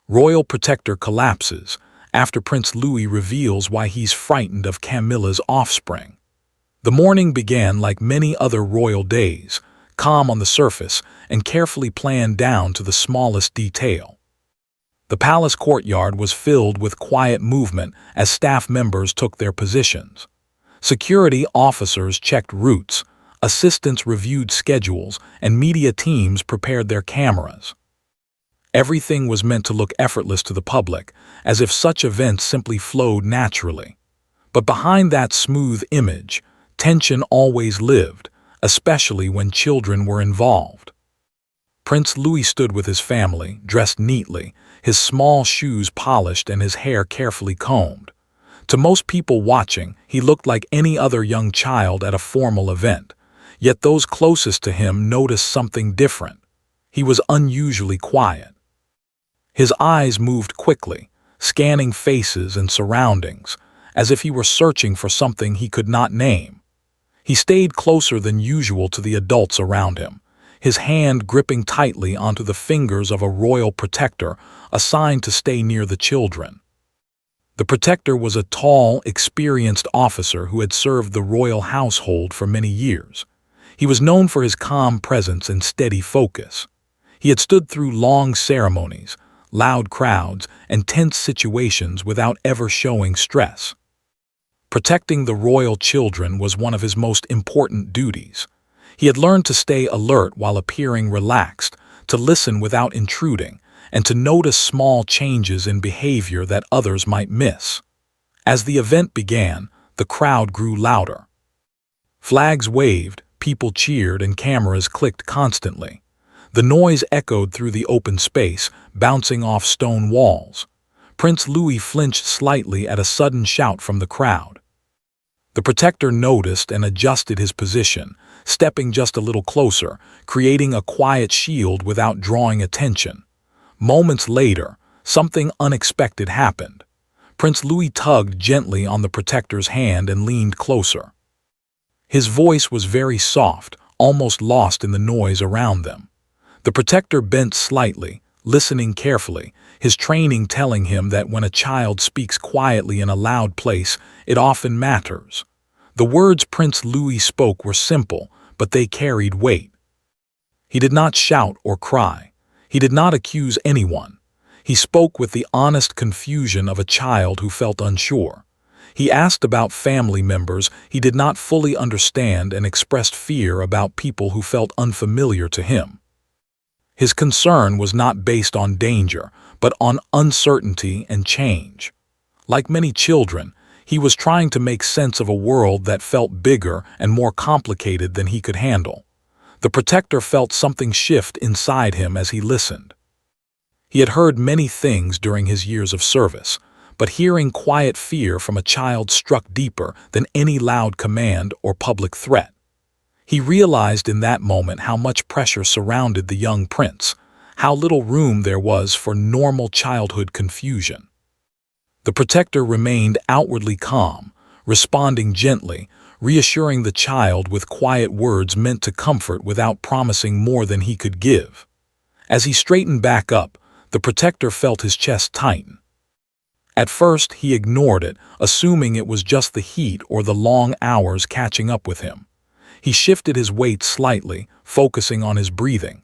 Royal protector collapses after Prince Louis reveals why he's frightened of Camilla's offspring. The morning began like many other royal days, calm on the surface and carefully planned down to the smallest detail. The palace courtyard was filled with quiet movement as staff members took their positions. Security officers checked routes, assistants reviewed schedules, and media teams prepared their cameras. Everything was meant to look effortless to the public, as if such events simply flowed naturally. But behind that smooth image, tension always lived, especially when children were involved. Prince Louis stood with his family, dressed neatly, his small shoes polished and his hair carefully combed. To most people watching, he looked like any other young child at a formal event, yet those closest to him noticed something different. He was unusually quiet. His eyes moved quickly, scanning faces and surroundings, as if he were searching for something he could not name. He stayed closer than usual to the adults around him, his hand gripping tightly onto the fingers of a royal protector assigned to stay near the children. The protector was a tall, experienced officer who had served the royal household for many years. He was known for his calm presence and steady focus. He had stood through long ceremonies, loud crowds, and tense situations without ever showing stress. Protecting the royal children was one of his most important duties. He had learned to stay alert while appearing relaxed, to listen without intruding, and to notice small changes in behavior that others might miss. As the event began, the crowd grew louder. Flags waved, people cheered, and cameras clicked constantly. The noise echoed through the open space, bouncing off stone walls. Prince Louis flinched slightly at a sudden shout from the crowd. The protector noticed and adjusted his position, stepping just a little closer, creating a quiet shield without drawing attention. Moments later, something unexpected happened. Prince Louis tugged gently on the protector's hand and leaned closer. His voice was very soft, almost lost in the noise around them. The protector bent slightly, listening carefully, his training telling him that when a child speaks quietly in a loud place, it often matters. The words Prince Louis spoke were simple, but they carried weight. He did not shout or cry. He did not accuse anyone. He spoke with the honest confusion of a child who felt unsure. He asked about family members he did not fully understand and expressed fear about people who felt unfamiliar to him. His concern was not based on danger, but on uncertainty and change. Like many children, he was trying to make sense of a world that felt bigger and more complicated than he could handle. The protector felt something shift inside him as he listened. He had heard many things during his years of service, but hearing quiet fear from a child struck deeper than any loud command or public threat. He realized in that moment how much pressure surrounded the young prince, how little room there was for normal childhood confusion. The protector remained outwardly calm, responding gently, reassuring the child with quiet words meant to comfort without promising more than he could give. As he straightened back up, the protector felt his chest tighten. At first, he ignored it, assuming it was just the heat or the long hours catching up with him. He shifted his weight slightly, focusing on his breathing.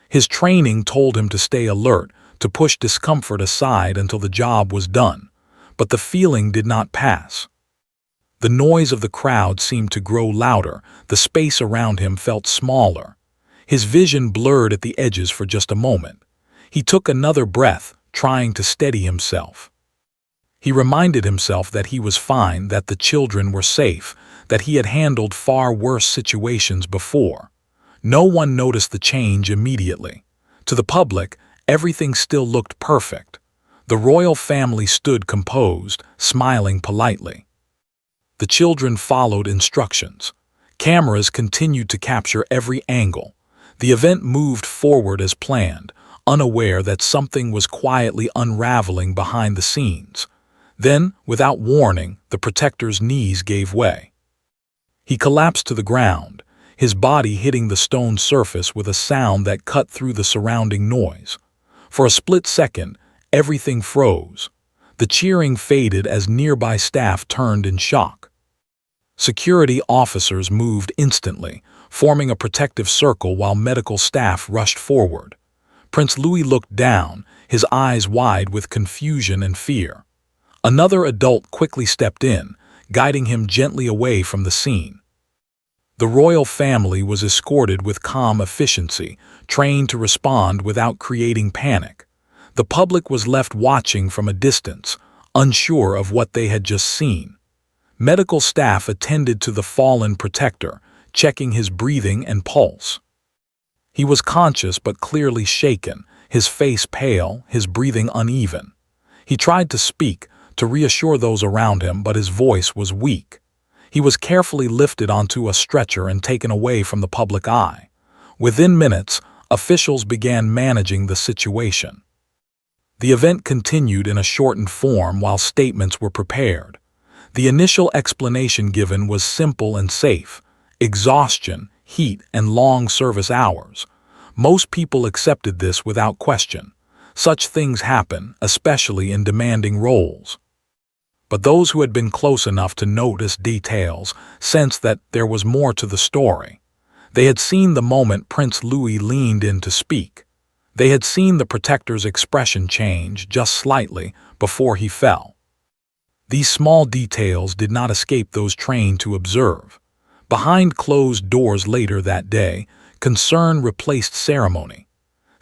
His training told him to stay alert, to push discomfort aside until the job was done. But the feeling did not pass. The noise of the crowd seemed to grow louder, the space around him felt smaller. His vision blurred at the edges for just a moment. He took another breath, trying to steady himself. He reminded himself that he was fine, that the children were safe, that he had handled far worse situations before. No one noticed the change immediately. To the public, everything still looked perfect. The royal family stood composed, smiling politely. The children followed instructions. Cameras continued to capture every angle. The event moved forward as planned, unaware that something was quietly unraveling behind the scenes. Then, without warning, the protector's knees gave way. He collapsed to the ground, his body hitting the stone surface with a sound that cut through the surrounding noise. For a split second, Everything froze. The cheering faded as nearby staff turned in shock. Security officers moved instantly, forming a protective circle while medical staff rushed forward. Prince Louis looked down, his eyes wide with confusion and fear. Another adult quickly stepped in, guiding him gently away from the scene. The royal family was escorted with calm efficiency, trained to respond without creating panic. The public was left watching from a distance, unsure of what they had just seen. Medical staff attended to the fallen protector, checking his breathing and pulse. He was conscious but clearly shaken, his face pale, his breathing uneven. He tried to speak, to reassure those around him, but his voice was weak. He was carefully lifted onto a stretcher and taken away from the public eye. Within minutes, officials began managing the situation. The event continued in a shortened form while statements were prepared. The initial explanation given was simple and safe: exhaustion, heat, and long service hours. Most people accepted this without question. Such things happen, especially in demanding roles. But those who had been close enough to notice details sensed that there was more to the story. They had seen the moment Prince Louis leaned in to speak. They had seen the protector's expression change just slightly before he fell. These small details did not escape those trained to observe. Behind closed doors later that day, concern replaced ceremony.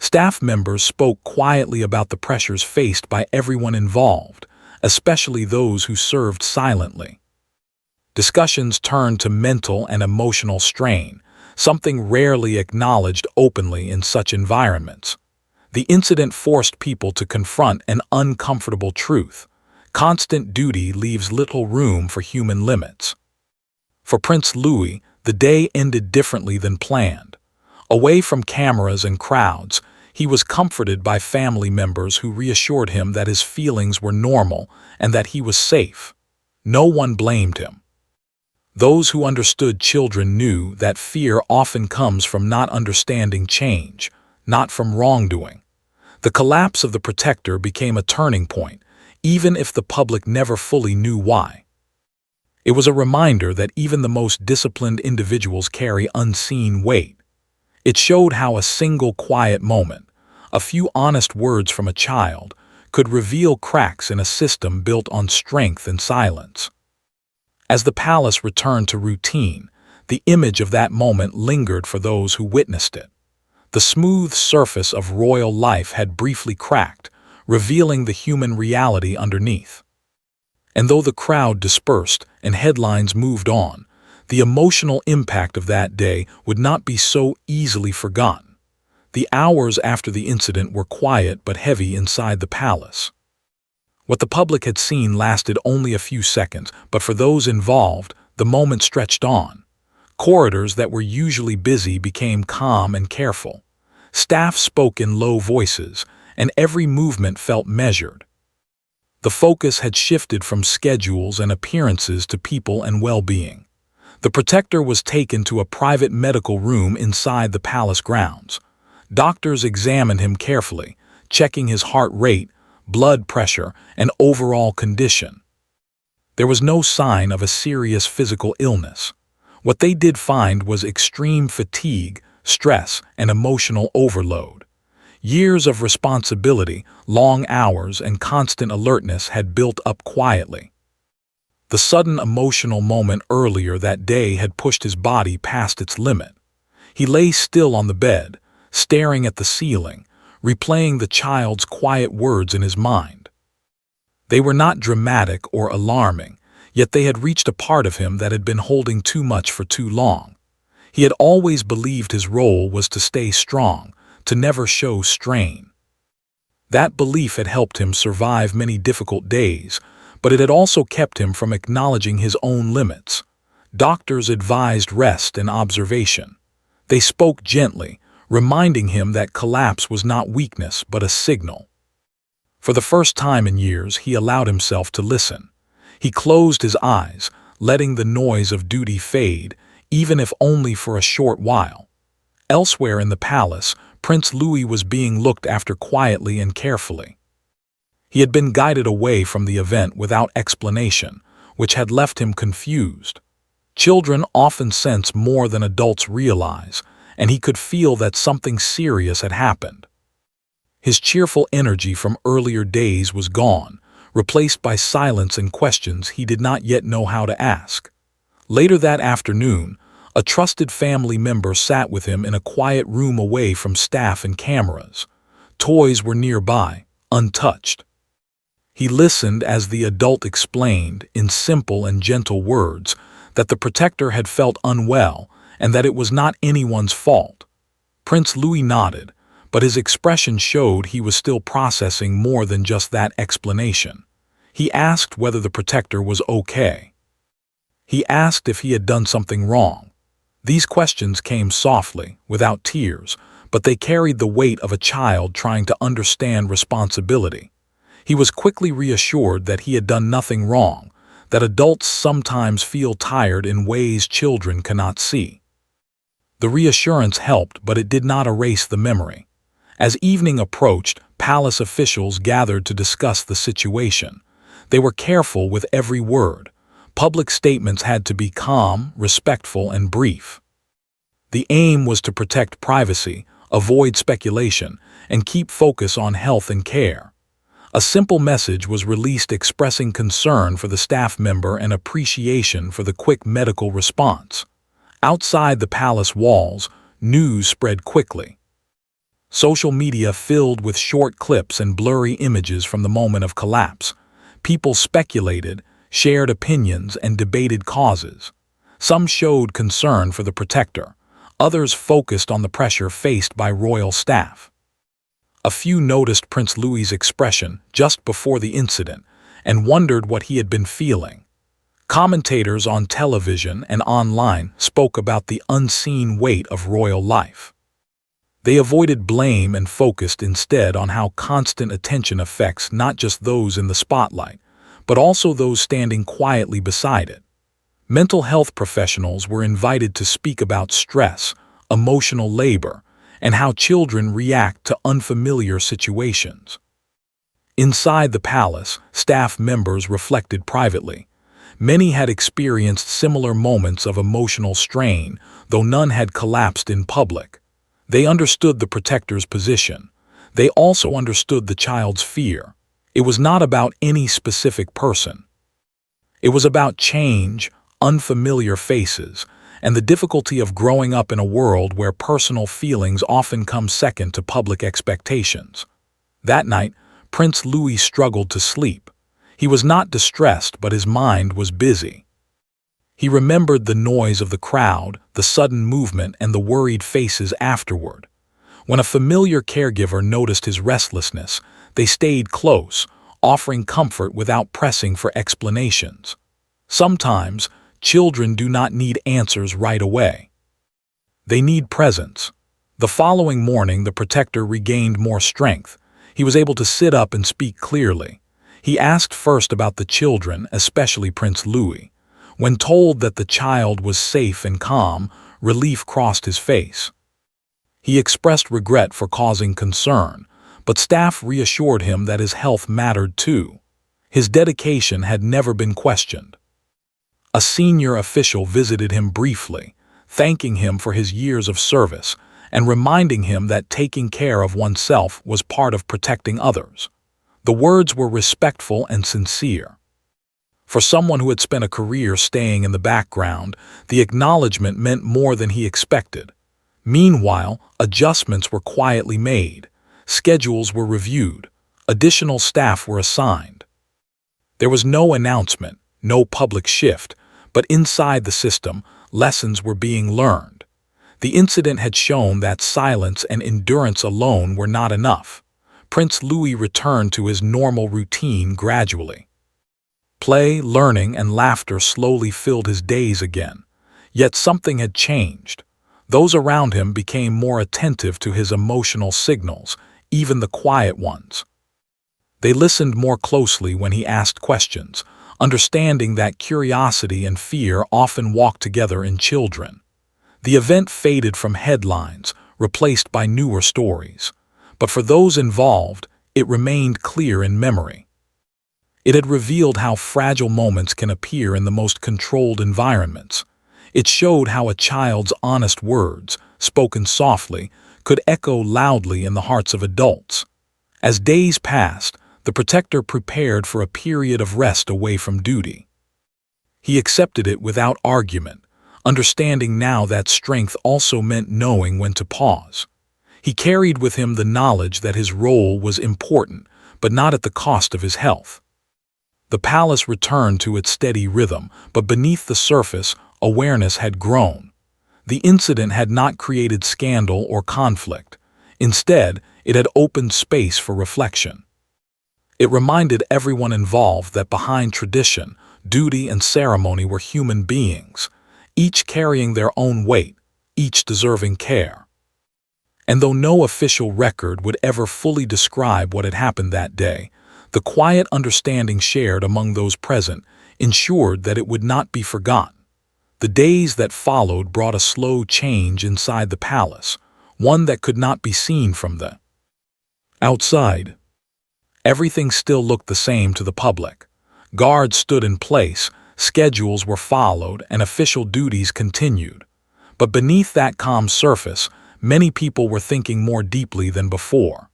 Staff members spoke quietly about the pressures faced by everyone involved, especially those who served silently. Discussions turned to mental and emotional strain, something rarely acknowledged openly in such environments. The incident forced people to confront an uncomfortable truth: constant duty leaves little room for human limits. For Prince Louis, the day ended differently than planned. Away from cameras and crowds, he was comforted by family members who reassured him that his feelings were normal and that he was safe. No one blamed him. Those who understood children knew that fear often comes from not understanding change, not from wrongdoing. The collapse of the protector became a turning point, even if the public never fully knew why. It was a reminder that even the most disciplined individuals carry unseen weight. It showed how a single quiet moment, a few honest words from a child, could reveal cracks in a system built on strength and silence. As the palace returned to routine, the image of that moment lingered for those who witnessed it. The smooth surface of royal life had briefly cracked, revealing the human reality underneath. And though the crowd dispersed and headlines moved on, the emotional impact of that day would not be so easily forgotten. The hours after the incident were quiet but heavy inside the palace. What the public had seen lasted only a few seconds, but for those involved, the moment stretched on. Corridors that were usually busy became calm and careful. Staff spoke in low voices, and every movement felt measured. The focus had shifted from schedules and appearances to people and well-being. The protector was taken to a private medical room inside the palace grounds. Doctors examined him carefully, checking his heart rate, blood pressure, and overall condition. There was no sign of a serious physical illness. What they did find was extreme fatigue, stress, and emotional overload. Years of responsibility, long hours, and constant alertness had built up quietly. The sudden emotional moment earlier that day had pushed his body past its limit. He lay still on the bed, staring at the ceiling, replaying the child's quiet words in his mind. They were not dramatic or alarming, yet they had reached a part of him that had been holding too much for too long. He had always believed his role was to stay strong, to never show strain. That belief had helped him survive many difficult days, but it had also kept him from acknowledging his own limits. Doctors advised rest and observation. They spoke gently, reminding him that collapse was not weakness but a signal. For the first time in years, he allowed himself to listen. He closed his eyes, letting the noise of duty fade, even if only for a short while. Elsewhere in the palace, Prince Louis was being looked after quietly and carefully. He had been guided away from the event without explanation, which had left him confused. Children often sense more than adults realize, and he could feel that something serious had happened. His cheerful energy from earlier days was gone, replaced by silence and questions he did not yet know how to ask. Later that afternoon, a trusted family member sat with him in a quiet room away from staff and cameras. Toys were nearby, untouched. He listened as the adult explained, in simple and gentle words, that the protector had felt unwell and that it was not anyone's fault. Prince Louis nodded, but his expression showed he was still processing more than just that explanation. He asked whether the protector was okay. He asked if he had done something wrong. These questions came softly, without tears, but they carried the weight of a child trying to understand responsibility. He was quickly reassured that he had done nothing wrong, that adults sometimes feel tired in ways children cannot see. The reassurance helped, but it did not erase the memory. As evening approached, palace officials gathered to discuss the situation. They were careful with every word. Public statements had to be calm, respectful, and brief. The aim was to protect privacy, avoid speculation, and keep focus on health and care. A simple message was released expressing concern for the staff member and appreciation for the quick medical response. Outside the palace walls, news spread quickly. Social media filled with short clips and blurry images from the moment of collapse. People speculated, shared opinions, and debated causes. Some showed concern for the protector. Others focused on the pressure faced by royal staff. A few noticed Prince Louis's expression just before the incident and wondered what he had been feeling. Commentators on television and online spoke about the unseen weight of royal life. They avoided blame and focused instead on how constant attention affects not just those in the spotlight, but also those standing quietly beside it. Mental health professionals were invited to speak about stress, emotional labor, and how children react to unfamiliar situations. Inside the palace, staff members reflected privately. Many had experienced similar moments of emotional strain, though none had collapsed in public. They understood the protector's position. They also understood the child's fear. It was not about any specific person. It was about change, unfamiliar faces, and the difficulty of growing up in a world where personal feelings often come second to public expectations. That night, Prince Louis struggled to sleep. He was not distressed, but his mind was busy. He remembered the noise of the crowd, the sudden movement, and the worried faces afterward. When a familiar caregiver noticed his restlessness, they stayed close, offering comfort without pressing for explanations. Sometimes, children do not need answers right away. They need presence. The following morning, the protector regained more strength. He was able to sit up and speak clearly. He asked first about the children, especially Prince Louis. When told that the child was safe and calm, relief crossed his face. He expressed regret for causing concern, but staff reassured him that his health mattered too. His dedication had never been questioned. A senior official visited him briefly, thanking him for his years of service and reminding him that taking care of oneself was part of protecting others. The words were respectful and sincere. For someone who had spent a career staying in the background, the acknowledgement meant more than he expected. Meanwhile, adjustments were quietly made. Schedules were reviewed. Additional staff were assigned. There was no announcement, no public shift, but inside the system, lessons were being learned. The incident had shown that silence and endurance alone were not enough. Prince Louis returned to his normal routine gradually. Play, learning, and laughter slowly filled his days again. Yet something had changed. Those around him became more attentive to his emotional signals, even the quiet ones. They listened more closely when he asked questions, understanding that curiosity and fear often walk together in children. The event faded from headlines, replaced by newer stories. But for those involved, it remained clear in memory. It had revealed how fragile moments can appear in the most controlled environments. It showed how a child's honest words, spoken softly, could echo loudly in the hearts of adults. As days passed, the protector prepared for a period of rest away from duty. He accepted it without argument, understanding now that strength also meant knowing when to pause. He carried with him the knowledge that his role was important, but not at the cost of his health. The palace returned to its steady rhythm, but beneath the surface, awareness had grown. The incident had not created scandal or conflict. Instead, it had opened space for reflection. It reminded everyone involved that behind tradition, duty, and ceremony were human beings, each carrying their own weight, each deserving care. And though no official record would ever fully describe what had happened that day, the quiet understanding shared among those present ensured that it would not be forgotten. The days that followed brought a slow change inside the palace, one that could not be seen from the outside. Everything still looked the same to the public. Guards stood in place, schedules were followed, and official duties continued. But beneath that calm surface, many people were thinking more deeply than before.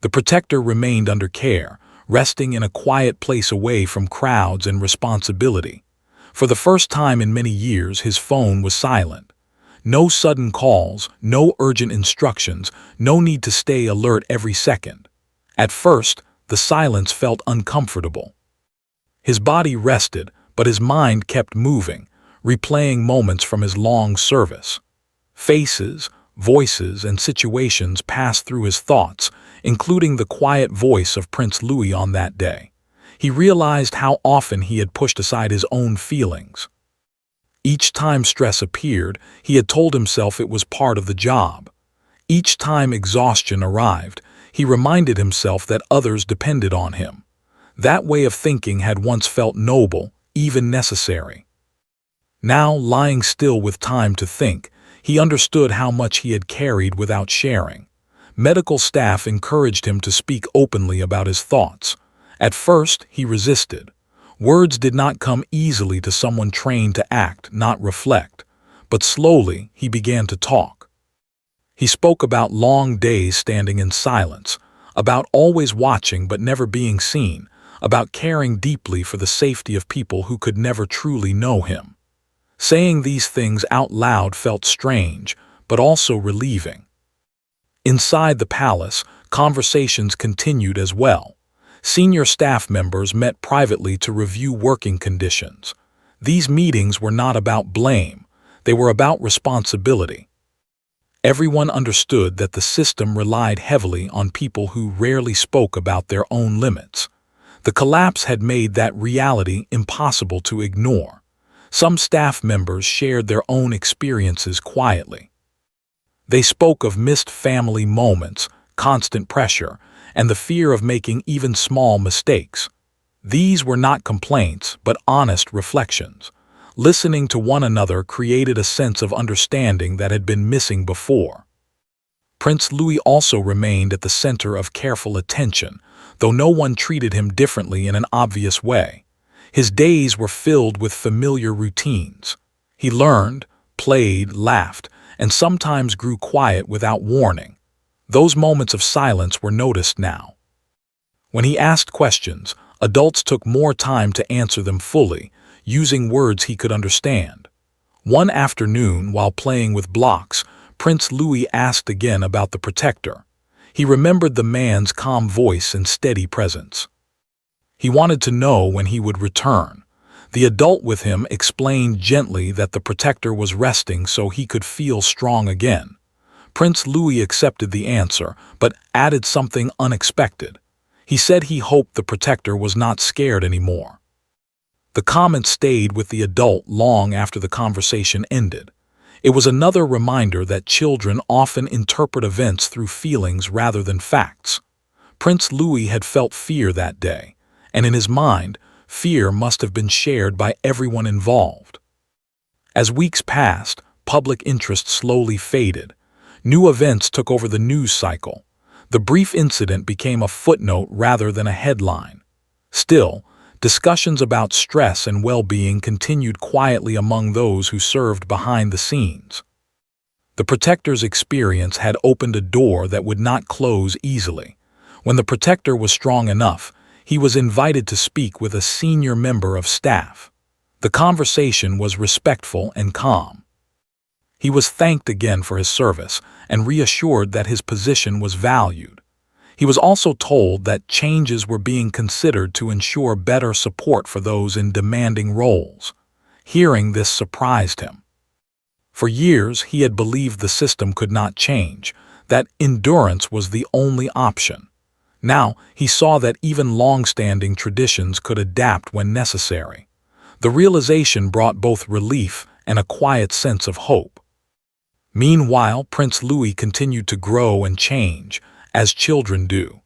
The protector remained under care, resting in a quiet place away from crowds and responsibility. For the first time in many years, his phone was silent. No sudden calls, no urgent instructions, no need to stay alert every second. At first, the silence felt uncomfortable. His body rested, but his mind kept moving, replaying moments from his long service. Faces, voices, and situations passed through his thoughts, including the quiet voice of Prince Louis on that day. He realized how often he had pushed aside his own feelings. Each time stress appeared, he had told himself it was part of the job. Each time exhaustion arrived, he reminded himself that others depended on him. That way of thinking had once felt noble, even necessary. Now, lying still with time to think, he understood how much he had carried without sharing. Medical staff encouraged him to speak openly about his thoughts. At first, he resisted. Words did not come easily to someone trained to act, not reflect. But slowly, he began to talk. He spoke about long days standing in silence, about always watching but never being seen, about caring deeply for the safety of people who could never truly know him. Saying these things out loud felt strange, but also relieving. Inside the palace, conversations continued as well. Senior staff members met privately to review working conditions. These meetings were not about blame, they were about responsibility. Everyone understood that the system relied heavily on people who rarely spoke about their own limits. The collapse had made that reality impossible to ignore. Some staff members shared their own experiences quietly. They spoke of missed family moments, constant pressure, and the fear of making even small mistakes. These were not complaints, but honest reflections. Listening to one another created a sense of understanding that had been missing before. Prince Louis also remained at the center of careful attention, though no one treated him differently in an obvious way. His days were filled with familiar routines. He learned, played, laughed, and sometimes grew quiet without warning. Those moments of silence were noticed now. When he asked questions, adults took more time to answer them fully, using words he could understand. One afternoon, while playing with blocks, Prince Louis asked again about the protector. He remembered the man's calm voice and steady presence. He wanted to know when he would return. The adult with him explained gently that the protector was resting so he could feel strong again. Prince Louis accepted the answer, but added something unexpected. He said he hoped the protector was not scared anymore. The comment stayed with the adult long after the conversation ended. It was another reminder that children often interpret events through feelings rather than facts. Prince Louis had felt fear that day, and in his mind, fear must have been shared by everyone involved. As weeks passed, public interest slowly faded. New events took over the news cycle. The brief incident became a footnote rather than a headline. Still, discussions about stress and well-being continued quietly among those who served behind the scenes. The protector's experience had opened a door that would not close easily. When the protector was strong enough, he was invited to speak with a senior member of staff. The conversation was respectful and calm. He was thanked again for his service and reassured that his position was valued. He was also told that changes were being considered to ensure better support for those in demanding roles. Hearing this surprised him. For years, he had believed the system could not change, that endurance was the only option. Now, he saw that even long-standing traditions could adapt when necessary. The realization brought both relief and a quiet sense of hope. Meanwhile, Prince Louis continued to grow and change, as children do.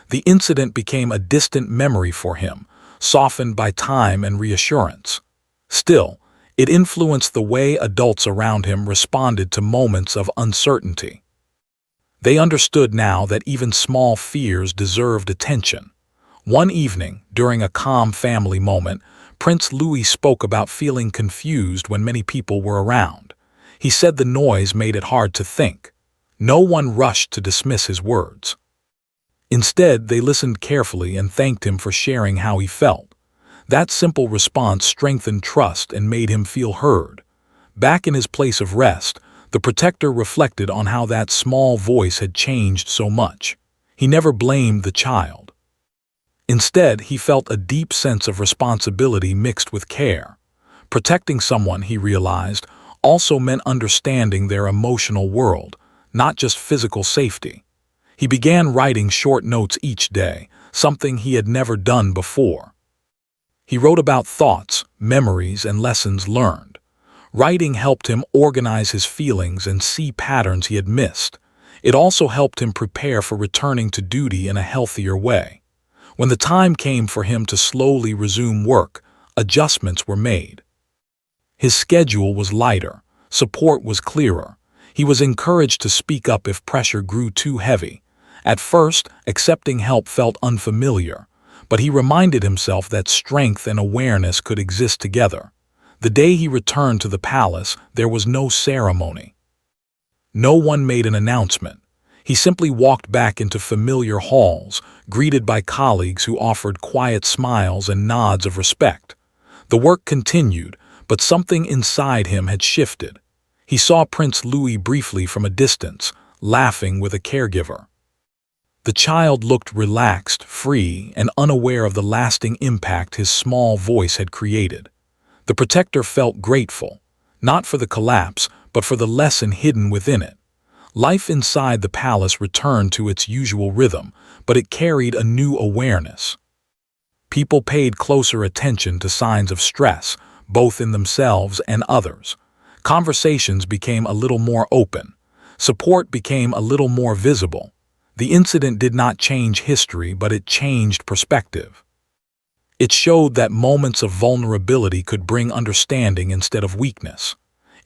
The incident became a distant memory for him, softened by time and reassurance. Still, it influenced the way adults around him responded to moments of uncertainty. They understood now that even small fears deserved attention. One evening, during a calm family moment, Prince Louis spoke about feeling confused when many people were around. He said the noise made it hard to think. No one rushed to dismiss his words. Instead, they listened carefully and thanked him for sharing how he felt. That simple response strengthened trust and made him feel heard. Back in his place of rest, the protector reflected on how that small voice had changed so much. He never blamed the child. Instead, he felt a deep sense of responsibility mixed with care. Protecting someone, he realized, also meant understanding their emotional world, not just physical safety. He began writing short notes each day, something he had never done before. He wrote about thoughts, memories, and lessons learned. Writing helped him organize his feelings and see patterns he had missed. It also helped him prepare for returning to duty in a healthier way. When the time came for him to slowly resume work, adjustments were made. His schedule was lighter, support was clearer. He was encouraged to speak up if pressure grew too heavy. At first, accepting help felt unfamiliar, but he reminded himself that strength and awareness could exist together. The day he returned to the palace, there was no ceremony. No one made an announcement. He simply walked back into familiar halls, greeted by colleagues who offered quiet smiles and nods of respect. The work continued, but something inside him had shifted. He saw Prince Louis briefly from a distance, laughing with a caregiver. The child looked relaxed, free, and unaware of the lasting impact his small voice had created. The protector felt grateful, not for the collapse, but for the lesson hidden within it. Life inside the palace returned to its usual rhythm, but it carried a new awareness. People paid closer attention to signs of stress, both in themselves and others. Conversations became a little more open. Support became a little more visible. The incident did not change history, but it changed perspective. It showed that moments of vulnerability could bring understanding instead of weakness.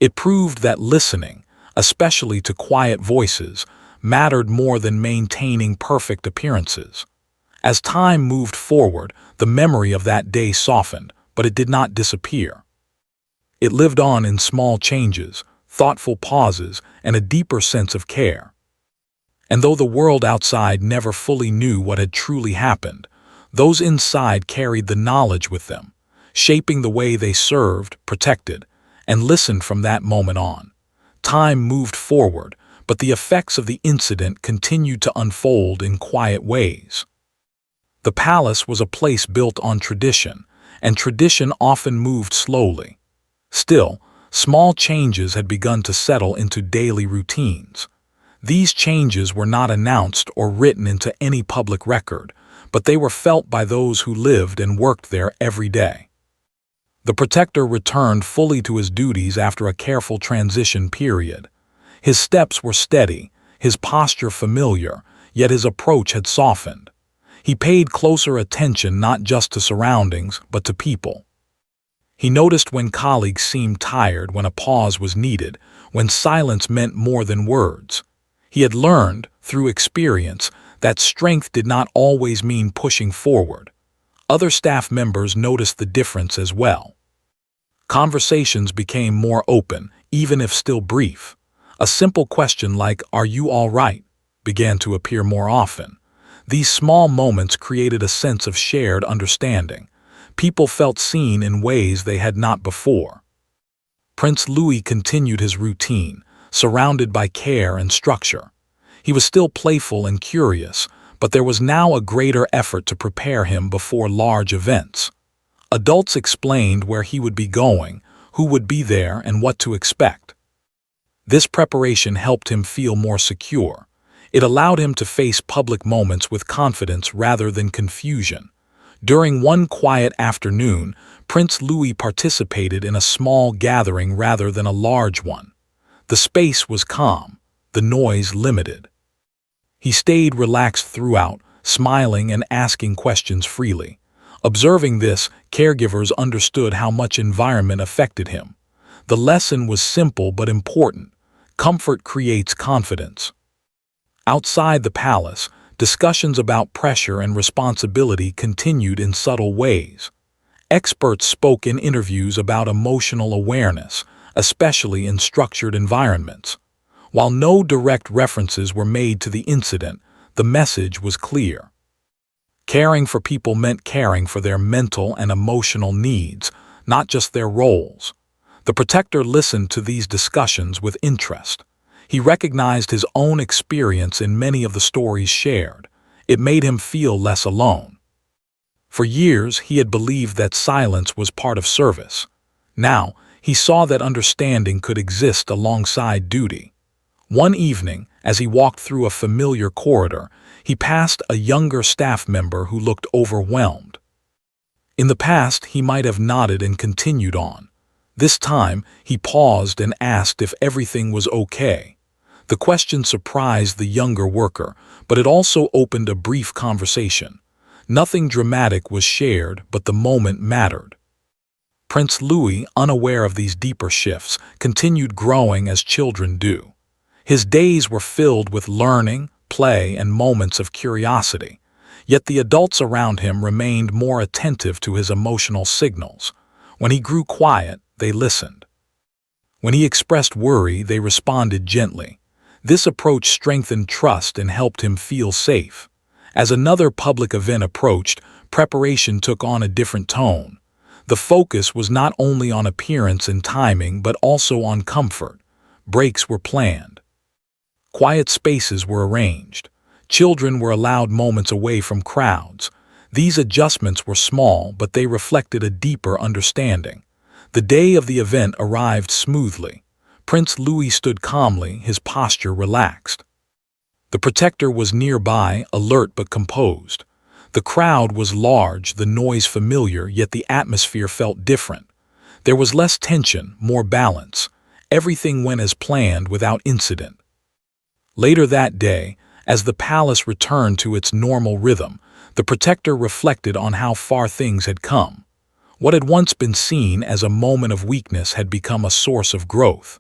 It proved that listening, especially to quiet voices, mattered more than maintaining perfect appearances. As time moved forward, the memory of that day softened, but it did not disappear. It lived on in small changes, thoughtful pauses, and a deeper sense of care. And though the world outside never fully knew what had truly happened, those inside carried the knowledge with them, shaping the way they served, protected, and listened from that moment on. Time moved forward, but the effects of the incident continued to unfold in quiet ways. The palace was a place built on tradition, and tradition often moved slowly. Still, small changes had begun to settle into daily routines. These changes were not announced or written into any public record, but they were felt by those who lived and worked there every day. The protector returned fully to his duties after a careful transition period. His steps were steady, his posture familiar, yet his approach had softened. He paid closer attention not just to surroundings, but to people. He noticed when colleagues seemed tired, when a pause was needed, when silence meant more than words. He had learned, through experience, that strength did not always mean pushing forward. Other staff members noticed the difference as well. Conversations became more open, even if still brief. A simple question like, "Are you all right?" began to appear more often. These small moments created a sense of shared understanding. People felt seen in ways they had not before. Prince Louis continued his routine, surrounded by care and structure. He was still playful and curious, but there was now a greater effort to prepare him before large events. Adults explained where he would be going, who would be there, and what to expect. This preparation helped him feel more secure. It allowed him to face public moments with confidence rather than confusion. During one quiet afternoon, Prince Louis participated in a small gathering rather than a large one. The space was calm, the noise limited. He stayed relaxed throughout, smiling and asking questions freely. Observing this, caregivers understood how much environment affected him. The lesson was simple but important. Comfort creates confidence. Outside the palace, discussions about pressure and responsibility continued in subtle ways. Experts spoke in interviews about emotional awareness, especially in structured environments. While no direct references were made to the incident, the message was clear. Caring for people meant caring for their mental and emotional needs, not just their roles. The protector listened to these discussions with interest. He recognized his own experience in many of the stories shared. It made him feel less alone. For years, he had believed that silence was part of service. Now, he saw that understanding could exist alongside duty. One evening, as he walked through a familiar corridor, he passed a younger staff member who looked overwhelmed. In the past, he might have nodded and continued on. This time, he paused and asked if everything was okay. The question surprised the younger worker, but it also opened a brief conversation. Nothing dramatic was shared, but the moment mattered. Prince Louis, unaware of these deeper shifts, continued growing as children do. His days were filled with learning, play, and moments of curiosity. Yet the adults around him remained more attentive to his emotional signals. When he grew quiet, they listened. When he expressed worry, they responded gently. This approach strengthened trust and helped him feel safe. As another public event approached, preparation took on a different tone. The focus was not only on appearance and timing, but also on comfort. Breaks were planned. Quiet spaces were arranged. Children were allowed moments away from crowds. These adjustments were small, but they reflected a deeper understanding. The day of the event arrived smoothly. Prince Louis stood calmly, his posture relaxed. The protector was nearby, alert but composed. The crowd was large, the noise familiar, yet the atmosphere felt different. There was less tension, more balance. Everything went as planned without incident. Later that day, as the palace returned to its normal rhythm, the protector reflected on how far things had come. What had once been seen as a moment of weakness had become a source of growth.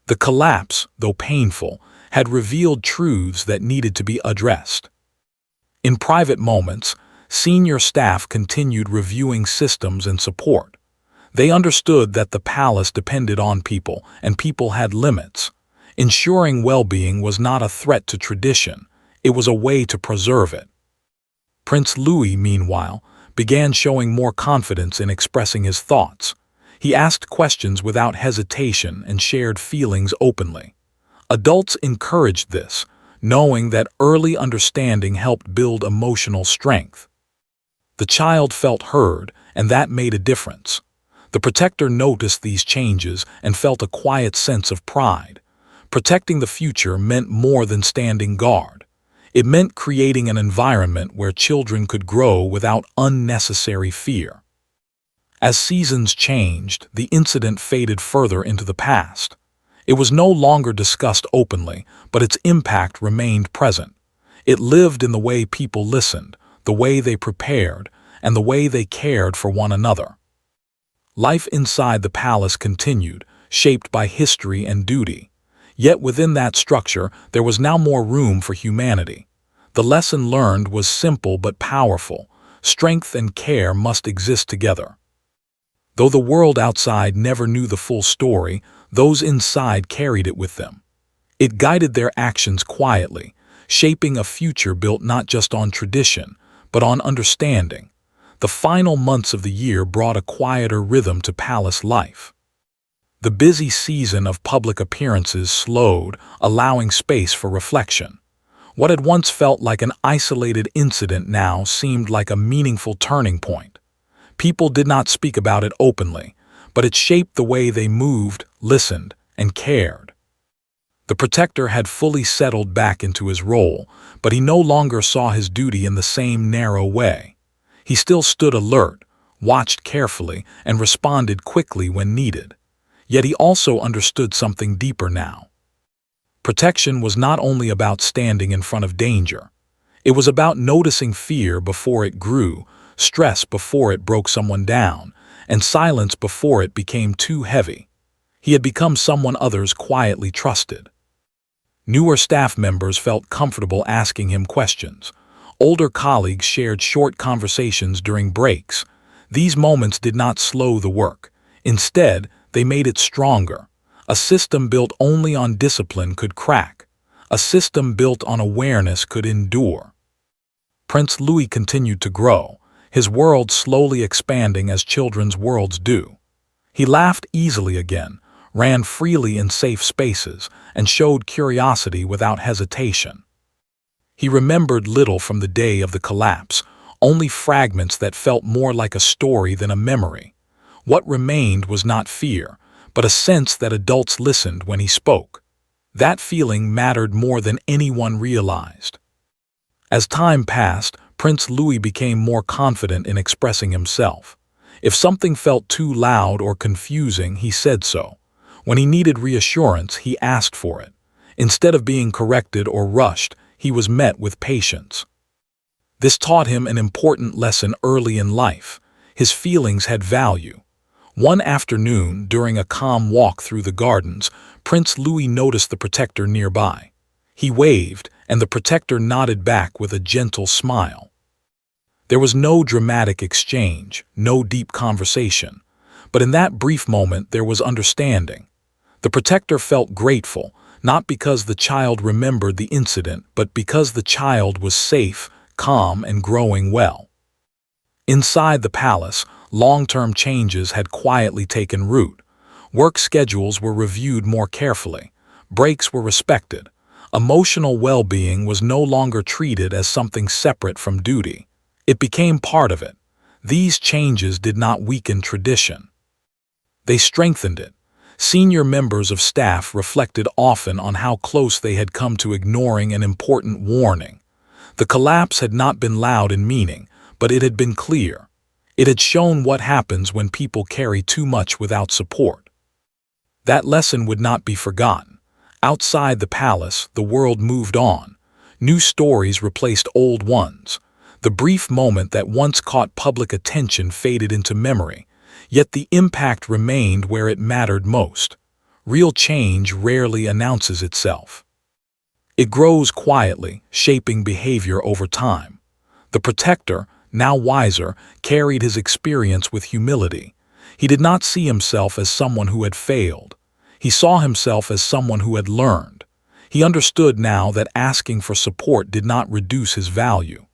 The collapse, though painful, had revealed truths that needed to be addressed. In private moments, senior staff continued reviewing systems and support. They understood that the palace depended on people, and people had limits. Ensuring well-being was not a threat to tradition, it was a way to preserve it. Prince Louis, meanwhile, began showing more confidence in expressing his thoughts. He asked questions without hesitation and shared feelings openly. Adults encouraged this, knowing that early understanding helped build emotional strength. The child felt heard, and that made a difference. The protector noticed these changes and felt a quiet sense of pride. Protecting the future meant more than standing guard. It meant creating an environment where children could grow without unnecessary fear. As seasons changed, the incident faded further into the past. It was no longer discussed openly, but its impact remained present. It lived in the way people listened, the way they prepared, and the way they cared for one another. Life inside the palace continued, shaped by history and duty. Yet within that structure, there was now more room for humanity. The lesson learned was simple but powerful. Strength and care must exist together. Though the world outside never knew the full story, those inside carried it with them. It guided their actions quietly, shaping a future built not just on tradition, but on understanding. The final months of the year brought a quieter rhythm to palace life. The busy season of public appearances slowed, allowing space for reflection. What had once felt like an isolated incident now seemed like a meaningful turning point. People did not speak about it openly, but it shaped the way they moved, listened, and cared. The protector had fully settled back into his role, but he no longer saw his duty in the same narrow way. He still stood alert, watched carefully, and responded quickly when needed. Yet he also understood something deeper now. Protection was not only about standing in front of danger. It was about noticing fear before it grew, stress before it broke someone down, and silence before it became too heavy. He had become someone others quietly trusted. Newer staff members felt comfortable asking him questions. Older colleagues shared short conversations during breaks. These moments did not slow the work. Instead, they made it stronger. A system built only on discipline could crack. A system built on awareness could endure. Prince Louis continued to grow, his world slowly expanding as children's worlds do. He laughed easily again, ran freely in safe spaces, and showed curiosity without hesitation. He remembered little from the day of the collapse, only fragments that felt more like a story than a memory. What remained was not fear, but a sense that adults listened when he spoke. That feeling mattered more than anyone realized. As time passed, Prince Louis became more confident in expressing himself. If something felt too loud or confusing, he said so. When he needed reassurance, he asked for it. Instead of being corrected or rushed, he was met with patience. This taught him an important lesson early in life. His feelings had value. One afternoon, during a calm walk through the gardens, Prince Louis noticed the protector nearby. He waved, and the protector nodded back with a gentle smile. There was no dramatic exchange, no deep conversation. But in that brief moment, there was understanding. The protector felt grateful, not because the child remembered the incident, but because the child was safe, calm, and growing well. Inside the palace, long-term changes had quietly taken root. Work schedules were reviewed more carefully. Breaks were respected. Emotional well-being was no longer treated as something separate from duty. It became part of it. These changes did not weaken tradition. They strengthened it. Senior members of staff reflected often on how close they had come to ignoring an important warning. The collapse had not been loud in meaning, but it had been clear. It had shown what happens when people carry too much without support. That lesson would not be forgotten. Outside the palace, the world moved on. New stories replaced old ones. The brief moment that once caught public attention faded into memory. Yet the impact remained where it mattered most. Real change rarely announces itself. It grows quietly, shaping behavior over time. The protector, now wiser, carried his experience with humility. He did not see himself as someone who had failed. He saw himself as someone who had learned. He understood now that asking for support did not reduce his value.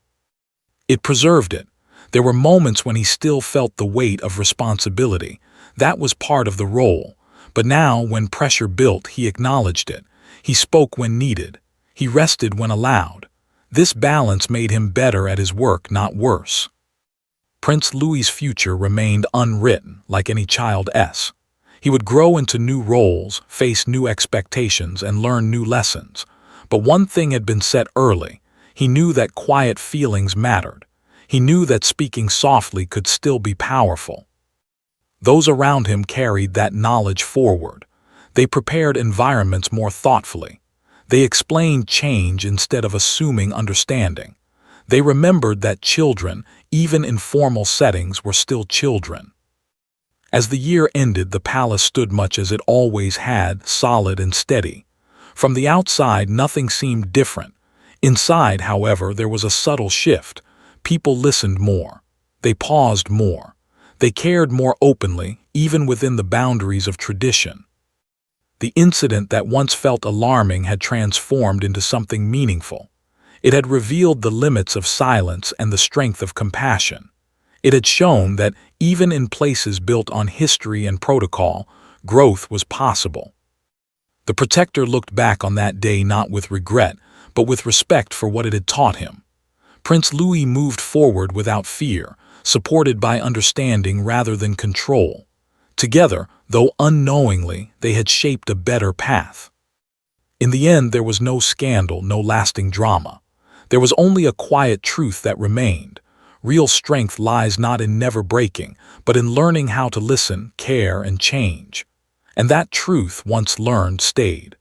It preserved it. There were moments when he still felt the weight of responsibility. That was part of the role. But now, when pressure built, he acknowledged it. He spoke when needed. He rested when allowed. This balance made him better at his work, not worse. Prince Louis's future remained unwritten, like any child's. He would grow into new roles, face new expectations, and learn new lessons. But one thing had been set early. He knew that quiet feelings mattered. He knew that speaking softly could still be powerful. Those around him carried that knowledge forward. They prepared environments more thoughtfully. They explained change instead of assuming understanding. They remembered that children, even in formal settings, were still children. As the year ended, the palace stood much as it always had, solid and steady. From the outside, nothing seemed different. Inside, however, there was a subtle shift. People listened more. They paused more. They cared more openly, even within the boundaries of tradition. The incident that once felt alarming had transformed into something meaningful. It had revealed the limits of silence and the strength of compassion. It had shown that, even in places built on history and protocol, growth was possible. The protector looked back on that day not with regret, but with respect for what it had taught him. Prince Louis moved forward without fear, supported by understanding rather than control. Together, though unknowingly, they had shaped a better path. In the end, there was no scandal, no lasting drama. There was only a quiet truth that remained. Real strength lies not in never breaking, but in learning how to listen, care, and change. And that truth, once learned, stayed.